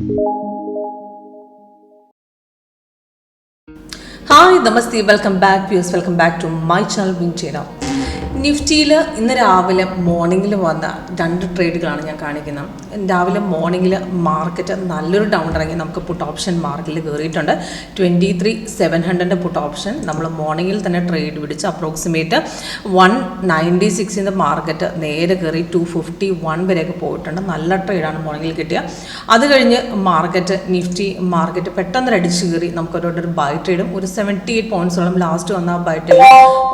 Hi, Namaste, welcome back to my channel Vinchera. നിഫ്റ്റിയിൽ ഇന്ന് രാവിലെ മോർണിംഗിൽ വന്ന രണ്ട് ട്രേഡുകളാണ് ഞാൻ കാണിക്കുന്നത്. രാവിലെ മോർണിംഗിൽ മാർക്കറ്റ് നല്ലൊരു ഡൗൺ ഇറങ്ങി നമുക്ക് പുട്ട് ഓപ്ഷൻ മാർക്കറ്റിൽ കയറിയിട്ടുണ്ട്. 23,700 പുട്ട് ഓപ്ഷൻ നമ്മൾ മോർണിംഗിൽ തന്നെ ട്രേഡ് പിടിച്ച് അപ്രോക്സിമേറ്റ് 196 മാർക്കറ്റ് നേരെ കയറി 251 വരെയൊക്കെ പോയിട്ടുണ്ട്. നല്ല ട്രേഡാണ് മോർണിംഗിൽ കിട്ടിയ. അത് കഴിഞ്ഞ് മാർക്കറ്റ് പെട്ടെന്ന് അടിച്ച് കയറി നമുക്കൊരു ബൈ ട്രേഡും ഒരു 78 പോയിന്റ്സോളം ലാസ്റ്റ് വന്ന ബൈ ട്രേഡ്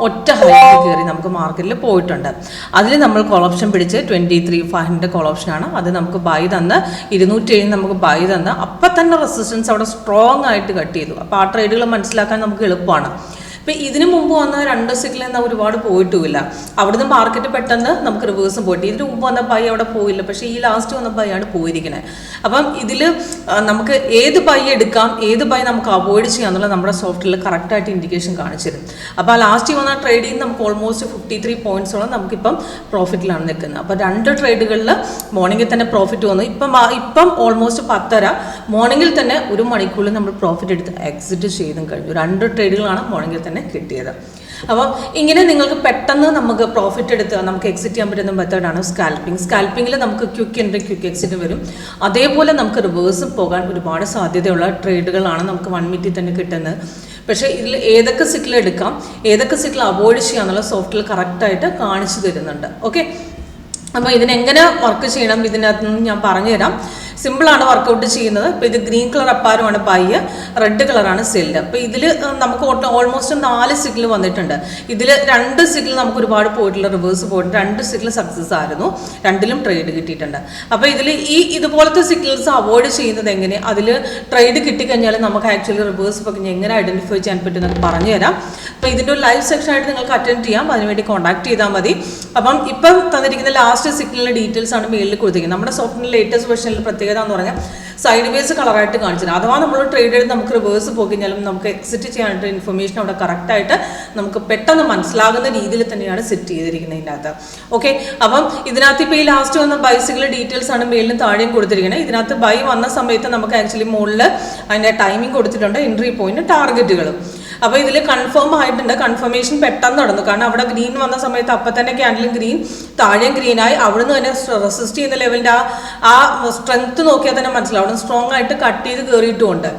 ഒറ്റ ഹൈറ്റിൽ കയറി നമുക്ക് മാർക്കറ്റിൽ പോയിട്ടുണ്ട്. അതിൽ നമ്മൾ കോൾ ഓപ്ഷൻ പിടിച്ച് 23,500 കോൾ ഓപ്ഷനാണ്. അത് നമുക്ക് ബൈ തന്ന് 207 നമുക്ക് ബൈ തന്ന് അപ്പം തന്നെ റെസിസ്റ്റൻസ് അവിടെ സ്ട്രോങ് ആയിട്ട് കട്ട് ചെയ്തു. അപ്പോൾ ആ ട്രേഡുകൾ മനസ്സിലാക്കാൻ നമുക്ക് എളുപ്പമാണ്. ഇപ്പം ഇതിനു മുമ്പ് വന്ന 2 സിഗ്നൽ എന്നാൽ ഒരുപാട് പോയിട്ടുമില്ല. അവിടുന്ന് മാർക്കറ്റ് പെട്ടെന്ന് നമുക്ക് റിവേഴ്സും പോയിട്ട് ഇതിന് മുമ്പ് വന്ന ബൈ അവിടെ പോയില്ല. പക്ഷേ ഈ ലാസ്റ്റ് വന്ന ബൈ ആണ് പോയിരിക്കുന്നത്. അപ്പം ഇതിൽ നമുക്ക് ഏത് ബൈ എടുക്കാം, ഏത് ബൈ നമുക്ക് അവോയ്ഡ് ചെയ്യാം എന്നുള്ള നമ്മുടെ സോഫ്റ്റ്വെയറിൽ കറക്റ്റായിട്ട് ഇൻഡിക്കേഷൻ കാണിച്ചു തരും. അപ്പോൾ ആ ലാസ്റ്റ് വന്ന ട്രേഡിൽ നിന്ന് നമുക്ക് ഓൾമോസ്റ്റ് 53 പോയിന്റ്സോളം നമുക്കിപ്പം പ്രോഫിറ്റിലാണ് നിൽക്കുന്നത്. അപ്പോൾ 2 ട്രേഡുകളിൽ മോർണിംഗിൽ തന്നെ പ്രോഫിറ്റ് വന്നു. ഇപ്പം ഓൾമോസ്റ്റ് 10:30 മോർണിംഗിൽ തന്നെ 1 മണിക്കൂറിൽ നമ്മൾ പ്രോഫിറ്റ് എടുത്ത് എക്സിറ്റ് ചെയ്തും കഴിഞ്ഞു. 2 ട്രേഡുകളാണ് മോർണിംഗിൽ തന്നെ കിട്ടിയത്. അപ്പോൾ ഇങ്ങനെ നിങ്ങൾക്ക് പെട്ടെന്ന് നമുക്ക് പ്രോഫിറ്റ് എടുത്ത് നമുക്ക് എക്സിറ്റ് ചെയ്യാൻ പറ്റുന്ന മെത്തേഡാണ് സ്കാൽപ്പിങ്ങിൽ നമുക്ക് ക്വിക്ക് എൻട്രി ക്വിക്ക് എക്സിറ്റ് വരും. അതേപോലെ നമുക്ക് റിവേഴ്സും പോകാൻ ഒരുപാട് സാധ്യതയുള്ള ട്രേഡുകളാണ് നമുക്ക് 1 മിനിറ്റിൽ തന്നെ കിട്ടുന്നത്. പക്ഷേ ഇതിൽ ഏതൊക്കെ സിഗ്നൽ എടുക്കാം, ഏതൊക്കെ സിഗ്നൽ അവോയ്ഡ് ചെയ്യാം എന്നുള്ള സോഫ്റ്റ്വെയർ കറക്റ്റായിട്ട് കാണിച്ചു തരുന്നുണ്ട്. ഓക്കെ, അപ്പോൾ ഇതിനെങ്ങനെ വർക്ക് ചെയ്യണം ഇതിനകത്ത് നിന്ന് ഞാൻ പറഞ്ഞുതരാം. സിമ്പിളാണ് വർക്കൗട്ട് ചെയ്യുന്നത്. ഇപ്പോൾ ഇത് ഗ്രീൻ കളർ അപ്പാരമാണ് ബൈ, റെഡ് കളറാണ് സെല്ല്. അപ്പോൾ ഇതിൽ നമുക്ക് ഓൾമോസ്റ്റ് 4 സിഗ്നൽ വന്നിട്ടുണ്ട്. ഇതിൽ 2 സിഗ്നൽ നമുക്ക് ഒരുപാട് പോയിട്ടുള്ള റിവേഴ്സ് പോയിട്ടുണ്ട്. 2 സിഗ്നൽ സക്സസ് ആയിരുന്നു. 2ലും ട്രേഡ് കിട്ടിയിട്ടുണ്ട്. അപ്പോൾ ഇതിൽ ഇതുപോലത്തെ സിഗ്നൽസ് അവോയ്ഡ് ചെയ്യുന്നത് എങ്ങനെ, അതിൽ ട്രേഡ് കിട്ടിക്കഴിഞ്ഞാൽ നമുക്ക് ആക്ച്വലി റിവേഴ്സ് ഒക്കെ എങ്ങനെ ഐഡൻറ്റിഫൈ ചെയ്യാൻ പറ്റുന്നത് പറഞ്ഞുതരാം. അപ്പോൾ ഇതിൻ്റെ ഒരു ലൈവ് സെക്ഷനായിട്ട് നിങ്ങൾക്ക് അറ്റൻഡ് ചെയ്യാം. അതിനുവേണ്ടി കോൺടാക്ട് ചെയ്താൽ മതി. അപ്പം ഇപ്പം തന്നിരിക്കുന്ന ലാസ്റ്റ് സിഗ്നലിൻ്റെ ഡീറ്റെയിൽസ് ആണ് മെയിലിൽ കൊടുത്തിരിക്കുന്നത്. നമ്മുടെ സോഫ്റ്റ്വെയർ ലേറ്റസ്റ്റ് വെർഷനിൽ പ്രത്യേകത എന്ന് പറഞ്ഞാൽ സൈഡ് വേസ് കളറായിട്ട് കാണിച്ചത്. അഥവാ നമ്മൾ ട്രേഡ് ചെയ്ത് നമുക്ക് റിവേഴ്സ് പോയിക്കഴിഞ്ഞാലും നമുക്ക് എക്സിറ്റ് ചെയ്യാനായിട്ട് ഇൻഫർമേഷൻ അവിടെ കറക്റ്റായിട്ട് നമുക്ക് പെട്ടെന്ന് മനസ്സിലാകുന്ന രീതിയിൽ തന്നെയാണ് സെറ്റ് ചെയ്തിരിക്കുന്നത് ഇതിനകത്ത്. ഓക്കെ, അപ്പം ഇതിനകത്ത് ഇപ്പോൾ ഈ ലാസ്റ്റ് വന്ന ബൈസികളുടെ ഡീറ്റെയിൽസ് ആണ് മെയിലിന് താഴെയും കൊടുത്തിരിക്കുന്നത്. ഇതിനകത്ത് ബൈ വന്ന സമയത്ത് നമുക്ക് ആക്ച്വലി മുകളിൽ അതിൻ്റെ ടൈമിംഗ് കൊടുത്തിട്ടുണ്ട്, എൻട്രി പോയിന്റ്, ടാർഗറ്റുകളും. അപ്പോൾ ഇതിൽ കൺഫേം ആയിട്ടുണ്ട്. കൺഫർമേഷൻ പെട്ടെന്ന് നടന്നു. കാരണം അവിടെ ഗ്രീൻ വന്ന സമയത്ത് അപ്പം തന്നെ ക്യാൻഡിലും ഗ്രീൻ, താഴെയും ഗ്രീനായി. അവിടുന്ന് തന്നെ റെസിസ്റ്റ് ചെയ്യുന്ന ലെവലിൻ്റെ ആ സ്ട്രെങ്ത് നോക്കിയാൽ തന്നെ മനസ്സിലാവും. അവിടെ സ്ട്രോങ് ആയിട്ട് കട്ട് ചെയ്ത് കയറിയിട്ടുമുണ്ട്.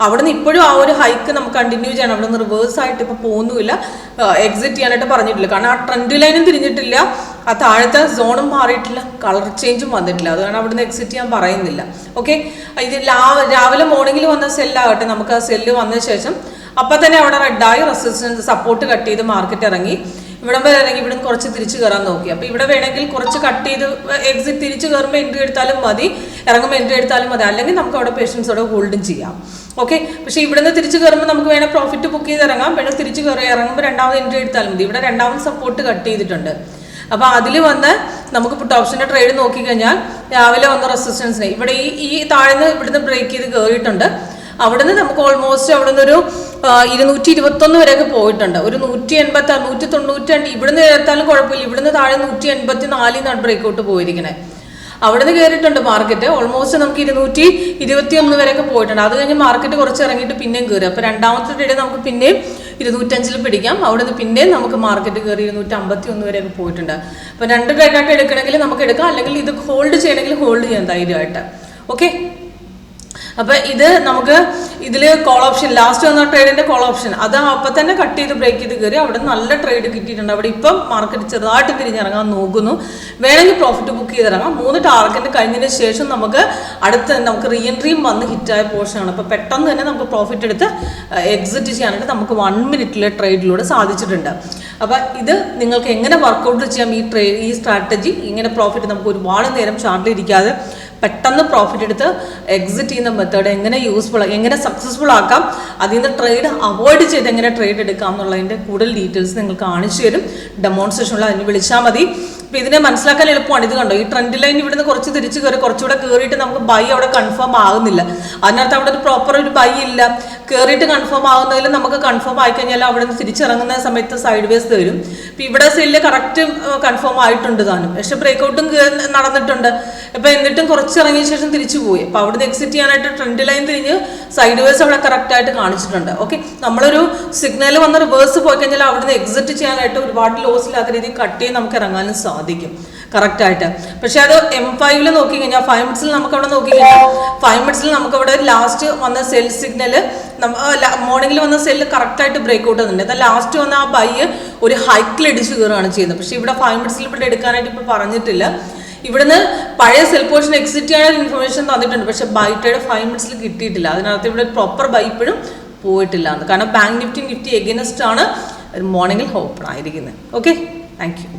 അവിടെ നിന്ന് ഇപ്പോഴും ആ ഒരു ഹൈക്ക് നമുക്ക് കണ്ടിന്യൂ ചെയ്യണം. അവിടെ നിന്ന് റിവേഴ്സ് ആയിട്ട് ഇപ്പോൾ പോകുന്നുമില്ല, എക്സിറ്റ് ചെയ്യാനായിട്ട് പറഞ്ഞിട്ടില്ല. കാരണം ആ ട്രെൻഡ് ലൈനും തിരിഞ്ഞിട്ടില്ല, ആ താഴത്തെ സോണും മാറിയിട്ടില്ല, കളർ ചേഞ്ചും വന്നിട്ടില്ല. അത് കാരണം അവിടെ നിന്ന് എക്സിറ്റ് ചെയ്യാൻ പറയുന്നില്ല. ഓക്കെ, ഇത് രാവിലെ മോർണിംഗിൽ വന്ന സെല്ലാകട്ടെ, നമുക്ക് ആ സെല്ല് വന്ന ശേഷം അപ്പം തന്നെ അവിടെ റെഡായി റെസിസ്റ്റൻസ് സപ്പോർട്ട് കട്ട് ചെയ്ത് മാർക്കറ്റ് ഇറങ്ങി. ഇവിടം വരെ ഇറങ്ങി, ഇവിടുന്ന് കുറച്ച് തിരിച്ച് കയറാൻ നോക്കി. അപ്പോൾ ഇവിടെ വേണമെങ്കിൽ കുറച്ച് കട്ട് ചെയ്ത് എക്സിറ്റ് തിരിച്ച് കയറുമ്പോൾ എൻട്രി എടുത്താലും മതി, ഇറങ്ങുമ്പോൾ എൻട്രി എടുത്താലും മതി. അല്ലെങ്കിൽ നമുക്ക് അവിടെ പേഷ്യൻസോടെ ഹോൾഡും ചെയ്യാം. ഓക്കെ, പക്ഷേ ഇവിടുന്ന് തിരിച്ച് കയറുമ്പോൾ നമുക്ക് വേണേൽ പ്രോഫിറ്റ് ബുക്ക് ചെയ്ത് ഇറങ്ങാം. വേണം തിരിച്ച് ഇറങ്ങുമ്പോൾ രണ്ടാമത് എൻട്രി എടുത്താലും മതി. ഇവിടെ രണ്ടാമത് സപ്പോർട്ട് കട്ട് ചെയ്തിട്ടുണ്ട്. അപ്പോൾ അതിൽ വന്ന് നമുക്ക് പുട്ട് ഓപ്ഷൻ്റെ ട്രേഡ് നോക്കിക്കഴിഞ്ഞാൽ രാവിലെ വന്ന റെസിസ്റ്റൻസിനെ ഇവിടെ ഈ താഴ്ന്ന് ഇവിടുന്ന് ബ്രേക്ക് ചെയ്ത് കയറിയിട്ടുണ്ട്. അവിടുന്ന് നമുക്ക് ഓൾമോസ്റ്റ് അവിടെ നിന്നൊരു 221 വരെയൊക്കെ പോയിട്ടുണ്ട്. ഒരു 180, 192 ഇവിടുന്ന് എത്താലും കുഴപ്പമില്ല. ഇവിടുന്ന് താഴെ 184 ബ്രേക്കൗട്ട് പോയിരിക്കണേ. അവിടെ നിന്ന് കയറിയിട്ടുണ്ട് മാർക്കറ്റ്. ഓൾമോസ്റ്റ് നമുക്ക് 221 വരെയൊക്കെ പോയിട്ടുണ്ട്. അത് കഴിഞ്ഞ് മാർക്കറ്റ് കുറച്ച് ഇറങ്ങിയിട്ട് പിന്നെയും കയറി. അപ്പോൾ രണ്ടാമത്തെ ട്രേഡ് നമുക്ക് പിന്നെയും 205 പിടിക്കാം. അവിടെ നിന്ന് പിന്നെയും നമുക്ക് മാർക്കറ്റ് കയറി 251 വരെയൊക്കെ പോയിട്ടുണ്ട്. അപ്പോൾ 2 ട്രേഡായിട്ട് എടുക്കണമെങ്കിൽ നമുക്ക് എടുക്കാം, അല്ലെങ്കിൽ ഇത് ഹോൾഡ് ചെയ്യണമെങ്കിൽ ഹോൾഡ് ചെയ്യാം ധൈര്യമായിട്ട്. ഓക്കെ, അപ്പോൾ ഇത് നമുക്ക് ഇതിൽ കോൾ ഓപ്ഷൻ ലാസ്റ്റ് വന്ന ട്രേഡിൻ്റെ കോൾ ഓപ്ഷൻ അത് അപ്പം തന്നെ കട്ട് ചെയ്ത് ബ്രേക്ക് ചെയ്ത് കയറി. അവിടെ നല്ല ട്രേഡ് കിട്ടിയിട്ടുണ്ട്. അവിടെ ഇപ്പം മാർക്കറ്റ് ചെറുതായിട്ട് തിരിഞ്ഞിറങ്ങാൻ നോക്കുന്നു. വേണമെങ്കിൽ പ്രോഫിറ്റ് ബുക്ക് ചെയ്തിറങ്ങാം. 3 ടാർഗറ്റ് കഴിഞ്ഞതിന് ശേഷം നമുക്ക് നമുക്ക് റീ എൻട്രിയും വന്ന് ഹിറ്റായ പോർഷനാണ്. അപ്പോൾ പെട്ടെന്ന് തന്നെ നമുക്ക് പ്രോഫിറ്റ് എടുത്ത് എക്സിറ്റ് ചെയ്യാനായിട്ട് നമുക്ക് 1 മിനിറ്റിലെ ട്രേഡിലൂടെ സാധിച്ചിട്ടുണ്ട്. അപ്പോൾ ഇത് നിങ്ങൾക്ക് എങ്ങനെ വർക്കൗട്ട് ചെയ്യാം ഈ സ്ട്രാറ്റജി, ഇങ്ങനെ പ്രോഫിറ്റ് നമുക്ക് ഒരുപാട് നേരം ചാർട്ടിൽ ഇരിക്കാതെ പെട്ടെന്ന് പ്രോഫിറ്റ് എടുത്ത് എക്സിറ്റ് ചെയ്യുന്ന മെത്തേഡ് എങ്ങനെ എങ്ങനെ സക്സസ്ഫുൾ ആക്കാം, അതിൽ നിന്ന് ട്രേഡ് അവോയ്ഡ് ചെയ്ത് എങ്ങനെ ട്രേഡ് എടുക്കാം എന്നുള്ളതിൻ്റെ കൂടുതൽ ഡീറ്റെയിൽസ് നിങ്ങൾക്ക് കാണിച്ചു തരും. ഡെമോൺസ്ട്രേഷനുള്ള അതിന് വിളിച്ചാൽ മതി. അപ്പോൾ ഇതിനെ മനസ്സിലാക്കാൻ എളുപ്പമാണ്. ഇത് കണ്ടോ, ഈ ട്രെൻഡ് ലൈൻ ഇവിടുന്ന് കുറച്ച് തിരിച്ച് കയറി കുറച്ചുകൂടെ കയറിയിട്ട് നമുക്ക് ബൈ അവിടെ കൺഫേം ആകുന്നില്ല. അതിനകത്ത് അവിടെ ഒരു പ്രോപ്പർ ഒരു ബൈ ഇല്ല. കയറിയിട്ട് കൺഫേം ആകുന്നതിൽ നമുക്ക് കൺഫേം ആയിക്കഴിഞ്ഞാൽ അവിടെ നിന്ന് തിരിച്ചിറങ്ങുന്ന സമയത്ത് സൈഡ് വേസ് തരും. ഇപ്പം ഇവിടെ സെല്ല് കറക്റ്റ് കൺഫേം ആയിട്ടുണ്ട് താനും, പക്ഷെ ബ്രേക്കൗട്ടും നടന്നിട്ടുണ്ട്. ഇപ്പം എന്നിട്ടും കുറച്ച് ഇറങ്ങിയ ശേഷം തിരിച്ചു പോയി. അപ്പോൾ അവിടുന്ന് എക്സിറ്റ് ചെയ്യാനായിട്ട് ട്രെൻഡ് ലൈൻ തിരിഞ്ഞ് സൈഡ് വേസ് അവിടെ കറക്റ്റായിട്ട് കാണിച്ചിട്ടുണ്ട്. ഓക്കെ, നമ്മളൊരു സിഗ്നൽ വന്ന് റിവേഴ്സ് പോയി കഴിഞ്ഞാൽ അവിടുന്ന് എക്സിറ്റ് ചെയ്യാനായിട്ട് ഒരുപാട് ലോസ് ഇല്ലാത്ത രീതിയിൽ കട്ട് ചെയ്ത് നമുക്ക് ഇറങ്ങാനും സാധിക്കും കറക്റ്റായിട്ട്. പക്ഷെ അത് M5 നോക്കി കഴിഞ്ഞാൽ 5 മിനിറ്റ്സിൽ നമുക്ക് അവിടെ നോക്കി കഴിഞ്ഞാൽ 5 മിനിറ്റ്സിൽ നമുക്ക് അവിടെ ലാസ്റ്റ് വന്ന സെൽ സിഗ്നല് മോർണിംഗിൽ വന്ന സെല്ല് കറക്റ്റായിട്ട് ബ്രേക്ക്ഔട്ട് വന്നിട്ടുണ്ട്. എന്നാൽ ലാസ്റ്റ് വന്ന ആ ബൈ ഒരു ഹൈക്കിൽ ഇടിച്ച് കയറുകയാണ് ചെയ്യുന്നത്. പക്ഷെ ഇവിടെ 5 മിനിറ്റ്സിൽ ഇവിടെ എടുക്കാനായിട്ട് ഇപ്പോൾ പറഞ്ഞിട്ടില്ല. ഇവിടുന്ന് പഴയ സെൽ പോർഷൻ എക്സിറ്റ് ചെയ്യാനുള്ള ഇൻഫർമേഷൻ തന്നിട്ടുണ്ട്, പക്ഷെ ബൈ ട്രേഡ് 5 മിനിറ്റ്സിൽ കിട്ടിയിട്ടില്ല. അതിനകത്ത് ഇവിടെ പ്രോപ്പർ ബൈ ഇപ്പോഴും പോയിട്ടില്ല. കാരണം ബാങ്ക് നിഫ്റ്റി എഗൈൻസ്റ്റ് ആണ് മോർണിംഗിൽ ഓപ്പൺ ആയിരിക്കുന്നത്. Okay, thank you.